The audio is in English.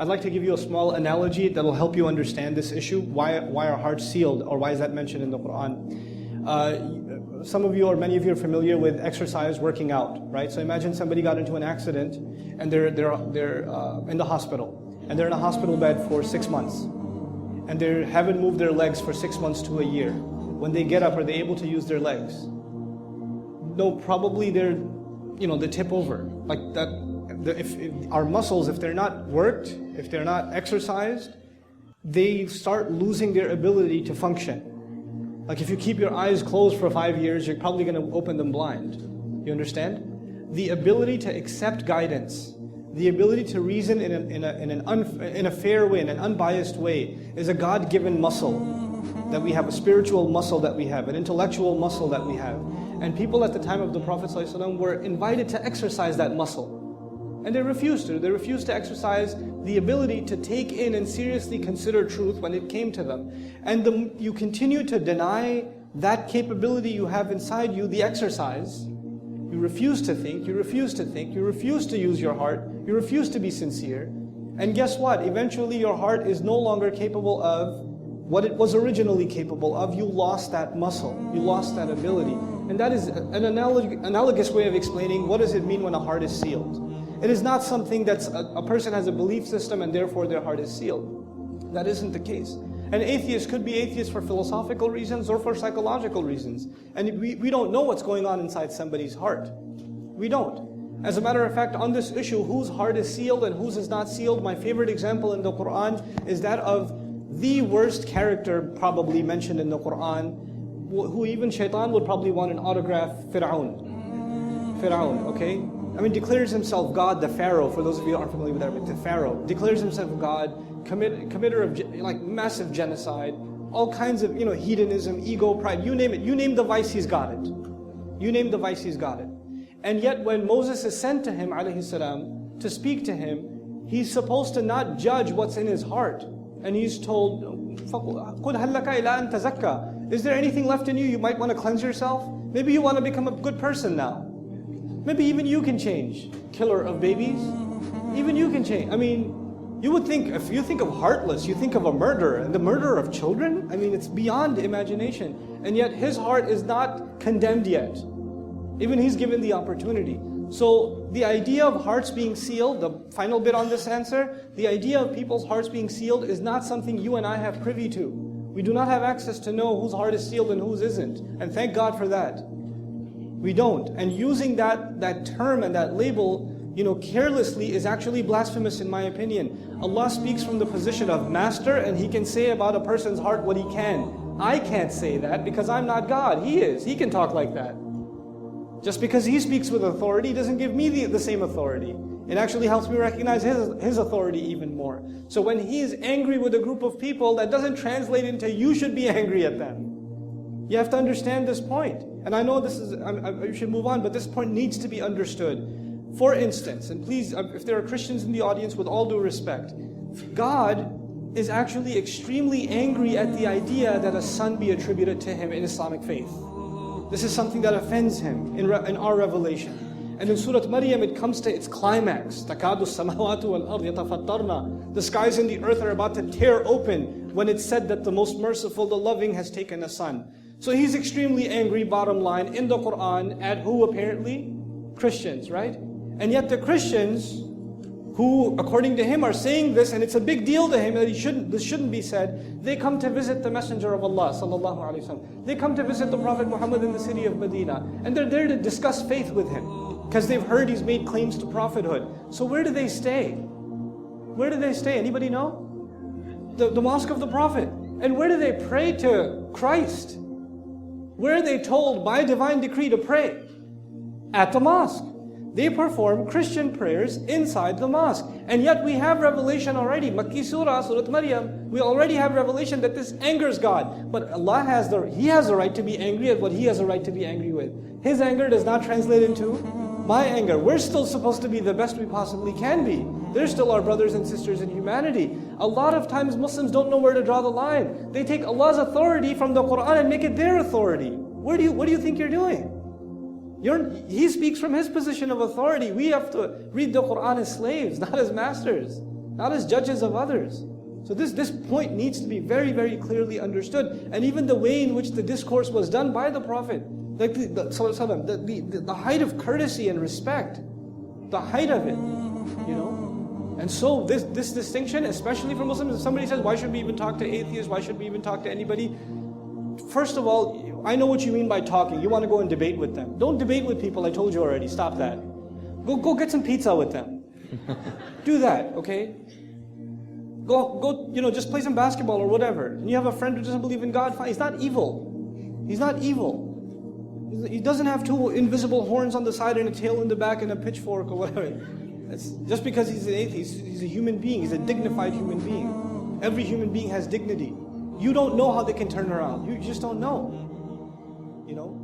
I'd like to give you a small analogy that will help you understand this issue. Why are hearts sealed, or why is that mentioned in the Quran? Some of you or many of you are familiar with exercise, working out, right? So imagine somebody got into an accident and they're in the hospital, and they're in a hospital bed for 6 months, and they haven't moved their legs for 6 months to a year. When they get up, are they able to use their legs? No, probably they tip over like that. If our muscles, if they're not worked, if they're not exercised, they start losing their ability to function. Like if you keep your eyes closed for 5 years, you're probably going to open them blind. You understand? The ability to accept guidance, the ability to reason in a fair way, in an unbiased way, is a God-given muscle that we have, a spiritual muscle that we have, an intellectual muscle that we have. And people at the time of the Prophet ﷺ were invited to exercise that muscle. And they refused to. They refused to exercise the ability to take in and seriously consider truth when it came to them. And you continue to deny that capability you have inside you, the exercise. You refuse to think, you refuse to think, you refuse to use your heart, you refuse to be sincere. And guess what? Eventually your heart is no longer capable of what it was originally capable of. You lost that muscle, you lost that ability. And that is an analogous way of explaining what does it mean when a heart is sealed. It is not something that's a person has a belief system and therefore their heart is sealed. That isn't the case. An atheist could be atheist for philosophical reasons or for psychological reasons. And we don't know what's going on inside somebody's heart. We don't. As a matter of fact, on this issue, whose heart is sealed and whose is not sealed, my favorite example in the Quran is that of the worst character probably mentioned in the Quran, who even shaitan would probably want an autograph, Fir'aun, okay? I mean, declares himself God, the Pharaoh. For those of you who aren't familiar with Arabic, the Pharaoh declares himself God, committer of massive genocide, all kinds of hedonism, ego, pride. You name it. You name the vice, he's got it. You name the vice, he's got it. And yet, when Moses is sent to him, alayhi salam, to speak to him, he's supposed to not judge what's in his heart, and he's told, "قُلْ هَلْ لَكَ إِلَىٰ أَن تَزَكَّى." Is there anything left in you? You might want to cleanse yourself. Maybe you want to become a good person now. Maybe even you can change. Killer of babies, even you can change. I mean, you would think, if you think of heartless, you think of a murderer, and the murderer of children? I mean, it's beyond imagination. And yet his heart is not condemned yet. Even he's given the opportunity. So the idea of hearts being sealed, the final bit on this answer, the idea of people's hearts being sealed is not something you and I have privy to. We do not have access to know whose heart is sealed and whose isn't. And thank God for that. We don't. And using that term and that label, carelessly is actually blasphemous in my opinion. Allah speaks from the position of master, and He can say about a person's heart what He can. I can't say that because I'm not God. He is. He can talk like that. Just because He speaks with authority doesn't give me the same authority. It actually helps me recognize His authority even more. So when He is angry with a group of people, that doesn't translate into you should be angry at them. You have to understand this point. And I know you should move on, but this point needs to be understood. For instance, and please, if there are Christians in the audience, with all due respect, God is actually extremely angry at the idea that a son be attributed to Him in Islamic faith. This is something that offends Him in our revelation. And in Surah Maryam, it comes to its climax. تَكَادُ السَّمَاوَاتُ وَالْأَرْضِ يَتَفَطَّرْنَ. The skies and the earth are about to tear open when it's said that the most merciful, the loving, has taken a son. So He's extremely angry, bottom line, in the Quran, at who apparently? Christians, right? And yet the Christians, who according to Him are saying this, and it's a big deal to Him that this shouldn't be said, they come to visit the Messenger of Allah, sallallahu alaihi wasallam. They come to visit the Prophet Muhammad in the city of Medina, and they're there to discuss faith with him, because they've heard he's made claims to prophethood. So where do they stay? Where do they stay? Anybody know? The Mosque of the Prophet. And where do they pray to Christ? Where are they told by divine decree to pray? At the mosque. They perform Christian prayers inside the mosque. And yet we have revelation already. Makki Surah, Surah Maryam, we already have revelation that this angers God. But Allah He has a right to be angry at what He has a right to be angry with. His anger does not translate into my anger. We're still supposed to be the best we possibly can be. They're still our brothers and sisters in humanity. A lot of times Muslims don't know where to draw the line. They take Allah's authority from the Quran and make it their authority. What do you think you're doing? He speaks from His position of authority. We have to read the Quran as slaves, not as masters. not as judges of others. So this point needs to be very, very clearly understood. And even the way in which the discourse was done by the Prophet, like the height of courtesy and respect, the height of it, you know. And so this distinction, especially for Muslims, if somebody says, why should we even talk to atheists, why should we even talk to anybody? First of all, I know what you mean by talking. You want to go and debate with them. Don't debate with people, I told you already, stop that. Go get some pizza with them. Do that, okay? Go, you know, just play some basketball or whatever. And you have a friend who doesn't believe in God, fine. He's not evil. He's not evil. He doesn't have two invisible horns on the side and a tail in the back and a pitchfork or whatever. It's just because he's an atheist, he's a human being. He's a dignified human being. Every human being has dignity. You don't know how they can turn around. You just don't know. You know?